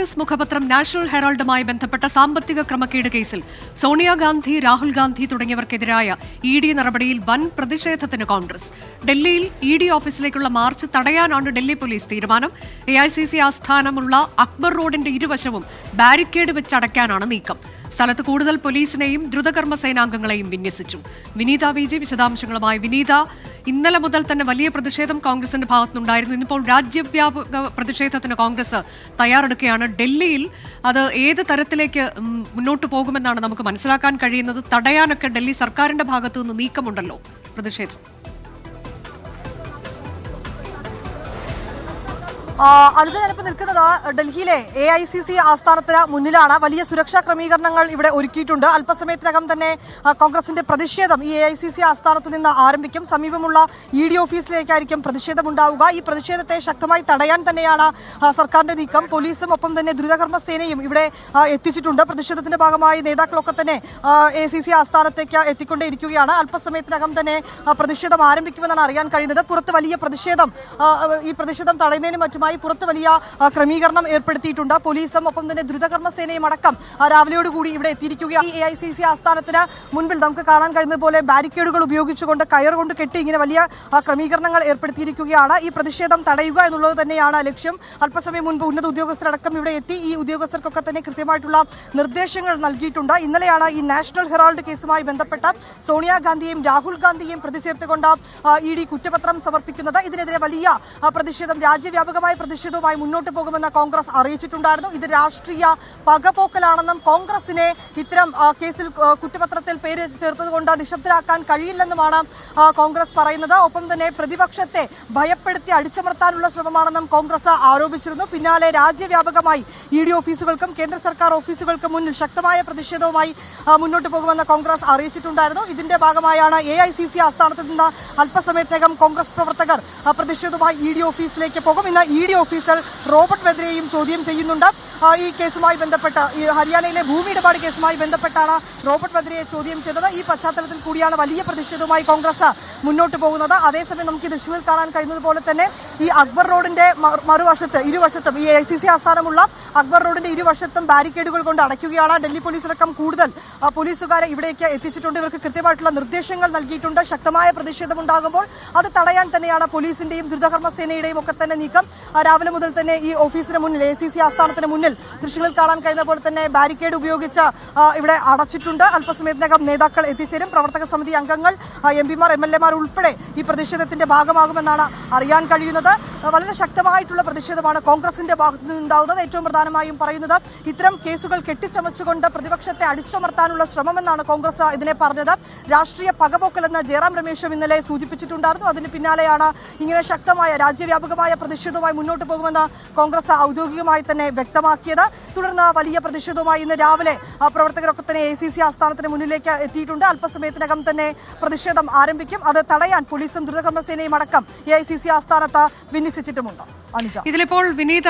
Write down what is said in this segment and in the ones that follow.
Congress മുഖപത്രം national ഹെറാൾഡുമായി ബന്ധപ്പെട്ട സാമ്പത്തിക ക്രമക്കേട് കേസിൽ സോണിയാഗാന്ധി, രാഹുൽ ഗാന്ധി തുടങ്ങിയവർക്കെതിരായ ഇഡി നടപടിയിൽ വൻ പ്രതിഷേധത്തിന് കോൺഗ്രസ്. ഡൽഹിയിൽ ഇഡി ഓഫീസിലേക്കുള്ള മാർച്ച് തടയാനാണ് ഡൽഹി പോലീസ് തീരുമാനം. AICC ആസ്ഥാനമുള്ള അക്ബർ റോഡിന്റെ ഇരുവശവും ബാരിക്കേഡ് വെച്ചടയ്ക്കാനാണ് നീക്കം. സ്ഥലത്ത് കൂടുതൽ പോലീസിനെയും ദ്രുതകർമ്മ സേനാംഗങ്ങളെയും വിന്യസിച്ചു. വിനീത വിജി വിശദാംശങ്ങളുമായി. വിനീത, ഇന്നലെ മുതൽ തന്നെ വലിയ പ്രതിഷേധം കോൺഗ്രസിന്റെ ഭാഗത്തുനിന്നുണ്ടായിരുന്നു. ഇന്നിപ്പോൾ രാജ്യവ്യാപക പ്രതിഷേധത്തിന് കോൺഗ്രസ് തയ്യാറെടുക്കുകയാണ്. ഡൽഹിയിൽ അത് ഏത് തരത്തിലേക്ക് മുന്നോട്ട് പോകുമെന്നാണ് നമുക്ക് മനസ്സിലാക്കാൻ കഴിയുന്നത്? തടയാനൊക്കെ ഡൽഹി സർക്കാരിന്റെ ഭാഗത്തു നിന്ന് നീക്കമുണ്ടല്ലോ പ്രതിഷേധം. അനുജ, ഞാനിപ്പോൾ നിൽക്കുന്നത് ഡൽഹിയിലെ AICC ആസ്ഥാനത്തിന് മുന്നിലാണ്. വലിയ സുരക്ഷാ ക്രമീകരണങ്ങൾ ഇവിടെ ഒരുക്കിയിട്ടുണ്ട്. അല്പസമയത്തിനകം തന്നെ കോൺഗ്രസിന്റെ പ്രതിഷേധം ഈ AICC ആസ്ഥാനത്ത് നിന്ന് ആരംഭിക്കും. സമീപമുള്ള ED ഓഫീസിലേക്കായിരിക്കും പ്രതിഷേധമുണ്ടാവുക. ഈ പ്രതിഷേധത്തെ ശക്തമായി തടയാൻ തന്നെയാണ് സർക്കാരിന്റെ നീക്കം. പോലീസും ഒപ്പം തന്നെ ദ്രുതകർമ്മ സേനയും ഇവിടെ എത്തിച്ചിട്ടുണ്ട്. പ്രതിഷേധത്തിന്റെ ഭാഗമായി നേതാക്കളൊക്കെ തന്നെ AICC ആസ്ഥാനത്തേക്ക് എത്തിക്കൊണ്ടേയിരിക്കുകയാണ്. അല്പസമയത്തിനകം തന്നെ പ്രതിഷേധം ആരംഭിക്കുമെന്നാണ് അറിയാൻ കഴിയുന്നത്. പുറത്ത് വലിയ പ്രതിഷേധം, ഈ പ്രതിഷേധം തടയുന്നതിനും മറ്റുമായി പുറത്ത് വലിയ ക്രമീകരണം ഏർപ്പെടുത്തിയിട്ടുണ്ട്. പോലീസും ഒപ്പം തന്നെ ദ്രുതകർമ്മ സേനയും അടക്കം രാവിലെയോടുകൂടി ഇവിടെ എത്തിയിരിക്കുകയാണ്. ഈ AICC ആസ്ഥാനത്തിന് മുൻപിൽ നമുക്ക് കാണാൻ കഴിയുന്നത് പോലെ ബാരിക്കേഡുകൾ ഉപയോഗിച്ചുകൊണ്ട് കയർ കൊണ്ട് കെട്ടി ഇങ്ങനെ വലിയ ക്രമീകരണങ്ങൾ ഏർപ്പെടുത്തിയിരിക്കുകയാണ്. ഈ പ്രതിഷേധം തടയുക എന്നുള്ളത് തന്നെയാണ് ലക്ഷ്യം. അല്പസമയം മുൻപ് ഉന്നത ഉദ്യോഗസ്ഥരടക്കം ഇവിടെ എത്തി. ഈ ഉദ്യോഗസ്ഥർക്കൊക്കെ തന്നെ കൃത്യമായിട്ടുള്ള നിർദ്ദേശങ്ങൾ നൽകിയിട്ടുണ്ട്. ഇന്നലെയാണ് ഈ നാഷണൽ ഹെറാൾഡ് കേസുമായി ബന്ധപ്പെട്ട സോണിയാഗാന്ധിയെയും രാഹുൽ ഗാന്ധിയെയും പ്രതി ചേർത്തുകൊണ്ട് ED കുറ്റപത്രം സമർപ്പിക്കുന്നത്. ഇതിനെതിരെ വലിയ പ്രതിഷേധം, രാജ്യവ്യാപകമായ പ്രതിഷേധവുമായി മുന്നോട്ട് പോകുമെന്ന് കോൺഗ്രസ് അറിയിച്ചിട്ടുണ്ടായിരുന്നു. ഇത് രാഷ്ട്രീയ പകപോക്കലാണെന്നും കോൺഗ്രസിനെ ഇത്തരം കേസിൽ കുറ്റപത്രത്തിൽ പേര് ചേർത്തതുകൊണ്ട് നിശബ്ദരാക്കാൻ കഴിയില്ലെന്നുമാണ് കോൺഗ്രസ് പറയുന്നത്. ഒപ്പം തന്നെ പ്രതിപക്ഷത്തെ ഭയപ്പെടുത്തി അടിച്ചമർത്താനുള്ള ശ്രമമാണെന്നും കോൺഗ്രസ് ആരോപിച്ചിരുന്നു. പിന്നാലെ രാജ്യവ്യാപകമായി ED ഓഫീസുകൾക്കും കേന്ദ്ര സർക്കാർ ഓഫീസുകൾക്കും മുന്നിൽ ശക്തമായ പ്രതിഷേധവുമായി മുന്നോട്ട് പോകുമെന്ന് കോൺഗ്രസ് അറിയിച്ചിട്ടുണ്ടായിരുന്നു. ഇതിന്റെ ഭാഗമായാണ് AICC ആസ്ഥാനത്ത് നിന്ന് അല്പസമയത്തിനകം കോൺഗ്രസ് പ്രവർത്തകർ പ്രതിഷേധവുമായി ED ഓഫീസിലേക്ക് പോകും. ഇന്ന് ED ഓഫീസർ റോബർട്ട് വദ്രയെയും ചോദ്യം ചെയ്യുന്നുണ്ട്. ഈ കേസുമായി ബന്ധപ്പെട്ട്, ഈ ഹരിയാനയിലെ ഭൂമി ഇടപാട് കേസുമായി ബന്ധപ്പെട്ടാണ് റോബർട്ട് വദ്രയെ ചോദ്യം ചെയ്തത്. ഈ പശ്ചാത്തലത്തിൽ കൂടിയാണ് വലിയ പ്രതിഷേധവുമായി കോൺഗ്രസ് മുന്നോട്ട് പോകുന്നത്. അതേസമയം നമുക്ക് ഈ ദൃശ്യങ്ങളിൽ കാണാൻ കഴിയുന്നത് പോലെ തന്നെ ഈ അക്ബർ റോഡിന്റെ ഇരുവശത്തും ഈ AICC ആസ്ഥാനമുള്ള അക്ബർ റോഡിന്റെ ഇരുവശത്തും ബാരിക്കേഡുകൾ കൊണ്ട് അടയ്ക്കുകയാണ്. ഡൽഹി പോലീസടക്കം കൂടുതൽ പോലീസുകാരെ ഇവിടേക്ക് എത്തിച്ചിട്ടുണ്ട്. ഇവർക്ക് കൃത്യമായിട്ടുള്ള നിർദ്ദേശങ്ങൾ നൽകിയിട്ടുണ്ട്. ശക്തമായ പ്രതിഷേധമുണ്ടാകുമ്പോൾ അത് തടയാൻ തന്നെയാണ് പോലീസിന്റെയും ദ്രുതകർമ്മ സേനയുടെയും ഒക്കെ തന്നെ നീക്കം. രാവിലെ മുതൽ തന്നെ ഈ ഓഫീസിന് മുന്നിൽ, AICC ആസ്ഥാനത്തിന് മുന്നിൽ ദൃശ്യങ്ങളിൽ കാണാൻ കഴിയുന്ന പോലെ തന്നെ ബാരിക്കേഡ് ഉപയോഗിച്ച് ഇവിടെ അടച്ചിട്ടുണ്ട്. അല്പസമയത്തിനകം നേതാക്കൾ എത്തിച്ചേരും. പ്രവർത്തക സമിതി അംഗങ്ങൾ, MP-മാർ, MLA-മാർ ഉൾപ്പെടെ ഈ പ്രതിഷേധത്തിന്റെ ഭാഗമാകുമെന്നാണ് അറിയാൻ കഴിയുന്നത്. വളരെ ശക്തമായിട്ടുള്ള പ്രതിഷേധമാണ് കോൺഗ്രസിന്റെ ഭാഗത്തു നിന്നുണ്ടാവുന്നത്. ഏറ്റവും പ്രധാനമായും പറയുന്നത് ഇത്തരം കേസുകൾ കെട്ടിച്ചമച്ചുകൊണ്ട് പ്രതിപക്ഷത്തെ അടിച്ചമർത്താനുള്ള ശ്രമമെന്നാണ് കോൺഗ്രസ് ഇതിനെ പറഞ്ഞത്. രാഷ്ട്രീയ പകപോക്കലെന്ന് ജയറാം രമേശും ഇന്നലെ സൂചിപ്പിച്ചിട്ടുണ്ടായിരുന്നു. അതിന് പിന്നാലെയാണ് ഇങ്ങനെ ശക്തമായ രാജ്യവ്യാപകമായ പ്രതിഷേധവുമായി മുന്നോട്ട് പോകുമെന്ന് കോൺഗ്രസ് ഔദ്യോഗികമായി തന്നെ വ്യക്തമാക്കിയത്. തുടർന്ന് വലിയ പ്രതിഷേധവുമായി ഇന്ന് രാവിലെ പ്രവർത്തകരൊക്കെ തന്നെ AICC ആസ്ഥാനത്തിന് മുന്നിലേക്ക് എത്തിയിട്ടുണ്ട്. അല്പസമയത്തിനകം തന്നെ പ്രതിഷേധം ആരംഭിക്കും. അത് തടയാൻ പോലീസും ദ്രുതകർമ്മ സേനയും അടക്കം AICC ആസ്ഥാനത്ത് വിന്യസിച്ചിട്ടുമുണ്ട്. ഇതിലിപ്പോൾ വിനീത,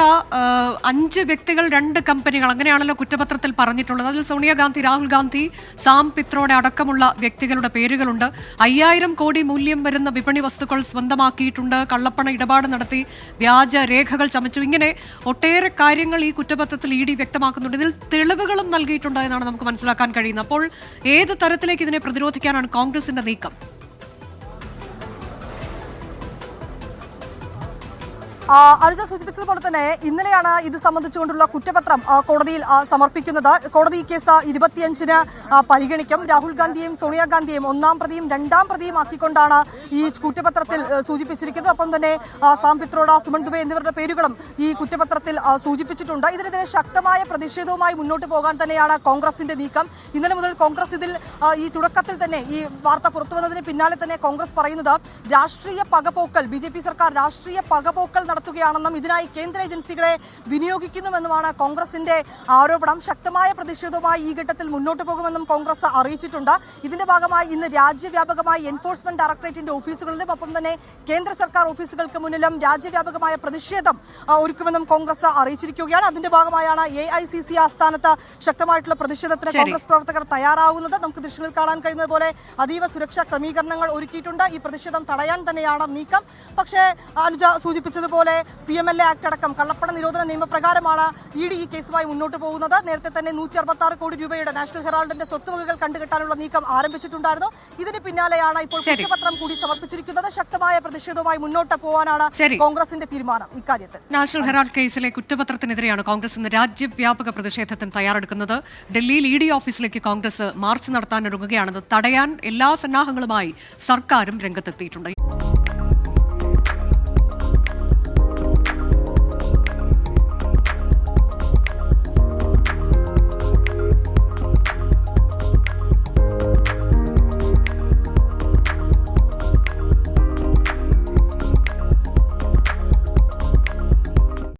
5 വ്യക്തികൾ 2 കമ്പനികൾ അങ്ങനെയാണല്ലോ കുറ്റപത്രത്തിൽ പറഞ്ഞിട്ടുള്ളത്. അതിൽ സോണിയാഗാന്ധി, രാഹുൽ ഗാന്ധി, സാം പിത്രോഡെ അടക്കമുള്ള വ്യക്തികളുടെ പേരുകളുണ്ട്. 5000 കോടി മൂല്യം വരുന്ന വിപണി വസ്തുക്കൾ സ്വന്തമാക്കിയിട്ടുണ്ട്. കള്ളപ്പണ ഇടപാട് നടത്തി, വ്യാജ രേഖകൾ ചമച്ചു. ഇങ്ങനെ ഒട്ടേറെ കാര്യങ്ങൾ ഈ കുറ്റപത്രത്തിൽ ED വ്യക്തമാക്കുന്നുണ്ട്. ഇതിൽ തെളിവുകളും നൽകിയിട്ടുണ്ട് എന്നാണ് നമുക്ക് മനസ്സിലാക്കാൻ കഴിയുന്നത്. അപ്പോൾ ഏത് തരത്തിലേക്ക് ഇതിനെ പ്രതിരോധിക്കാനാണ് കോൺഗ്രസിന്റെ നീക്കം? അനുജ സൂചിപ്പിച്ചതുപോലെ തന്നെ ഇന്നലെയാണ് ഇത് സംബന്ധിച്ചുകൊണ്ടുള്ള കുറ്റപത്രം കോടതിയിൽ സമർപ്പിക്കുന്നത്. കോടതി ഈ കേസ് 25-ന് പരിഗണിക്കും. രാഹുൽ ഗാന്ധിയെയും സോണിയാഗാന്ധിയെയും 1-ാം പ്രതിയും 2-ാം പ്രതിയും ആക്കിക്കൊണ്ടാണ് ഈ കുറ്റപത്രത്തിൽ സൂചിപ്പിച്ചിരിക്കുന്നത്. ഒപ്പം തന്നെ സാം പിത്രോഡ, സുമൻ ദുബെ എന്നിവരുടെ പേരുകളും ഈ കുറ്റപത്രത്തിൽ സൂചിപ്പിച്ചിട്ടുണ്ട്. ഇതിനെതിരെ ശക്തമായ പ്രതിഷേധവുമായി മുന്നോട്ട് പോകാൻ തന്നെയാണ് കോൺഗ്രസിന്റെ നീക്കം. ഇന്നലെ മുതൽ കോൺഗ്രസ് ഇതിൽ ഈ തുടക്കത്തിൽ തന്നെ ഈ വാർത്ത പുറത്തു വന്നതിന് പിന്നാലെ തന്നെ കോൺഗ്രസ് പറയുന്നത് രാഷ്ട്രീയ പകപോക്കൽ, BJP സർക്കാർ രാഷ്ട്രീയ പകപോക്കൽ നടത്തുകയാണെന്നും ഇതിനായി കേന്ദ്ര ഏജൻസികളെ വിനിയോഗിക്കുന്നുവെന്നുമാണ് കോൺഗ്രസിന്റെ ആരോപണം. ശക്തമായ പ്രതിഷേധവുമായി ഈ ഘട്ടത്തിൽ മുന്നോട്ട് പോകുമെന്നും കോൺഗ്രസ് അറിയിച്ചിട്ടുണ്ട്. ഇതിന്റെ ഭാഗമായി ഇന്ന് രാജ്യവ്യാപകമായി എൻഫോഴ്സ്മെന്റ് ഡയറക്ടറേറ്റിന്റെ ഓഫീസുകളിലും ഒപ്പം തന്നെ കേന്ദ്ര സർക്കാർ ഓഫീസുകൾക്ക് മുന്നിലും രാജ്യവ്യാപകമായ പ്രതിഷേധം ഒരുക്കുമെന്നും കോൺഗ്രസ് അറിയിച്ചിരിക്കുകയാണ്. അതിന്റെ ഭാഗമായാണ് AICC ആസ്ഥാനത്ത് ശക്തമായിട്ടുള്ള പ്രതിഷേധത്തിന് കോൺഗ്രസ് പ്രവർത്തകർ തയ്യാറാവുന്നത്. നമുക്ക് ദൃശ്യങ്ങളിൽ കാണാൻ കഴിയുന്നത് പോലെ അതീവ സുരക്ഷാ ക്രമീകരണങ്ങൾ ഒരുക്കിയിട്ടുണ്ട്. ഈ പ്രതിഷേധം തടയാൻ തന്നെയാണ് നീക്കം. പക്ഷേ അനുജ സൂചിപ്പിച്ചതുപോലെ അതുപോലെ PMLA ആക്ട് അടക്കം കള്ളപ്പണ നിരോധന നിയമപ്രകാരമാണ് ED ഈ കേസുമായി മുന്നോട്ട് പോകുന്നത്. നേരത്തെ തന്നെ 166 കോടി രൂപയുടെ നാഷണൽ ഹെറാൾഡിന്റെ സ്വത്തുവകകൾ കണ്ടുകെട്ടാനുള്ള നീക്കം ആരംഭിച്ചിട്ടുണ്ടായിരുന്നു. ഇതിന് പിന്നാലെയാണ് ഇപ്പോൾ കുറ്റപത്രം കൂടി സമർപ്പിച്ചിരിക്കുന്നത്. ശക്തമായ പ്രതിഷേധവുമായി മുന്നോട്ട് പോകാനാണ് കോൺഗ്രസിന്റെ തീരുമാനം. ഇക്കാര്യത്തിൽ നാഷണൽ ഹെറാൾഡ് കേസിലെ കുറ്റപത്രത്തിനെതിരെയാണ് കോൺഗ്രസ് ഇന്ന് രാജ്യവ്യാപക പ്രതിഷേധത്തിന് തയ്യാറെടുക്കുന്നത്. ഡൽഹിയിൽ ED ഓഫീസിലേക്ക് കോൺഗ്രസ് മാർച്ച് നടത്താനൊരുങ്ങുകയാണെന്ന് തടയാൻ എല്ലാ സന്നാഹങ്ങളുമായി സർക്കാരും രംഗത്തെത്തിയിട്ടുണ്ട്.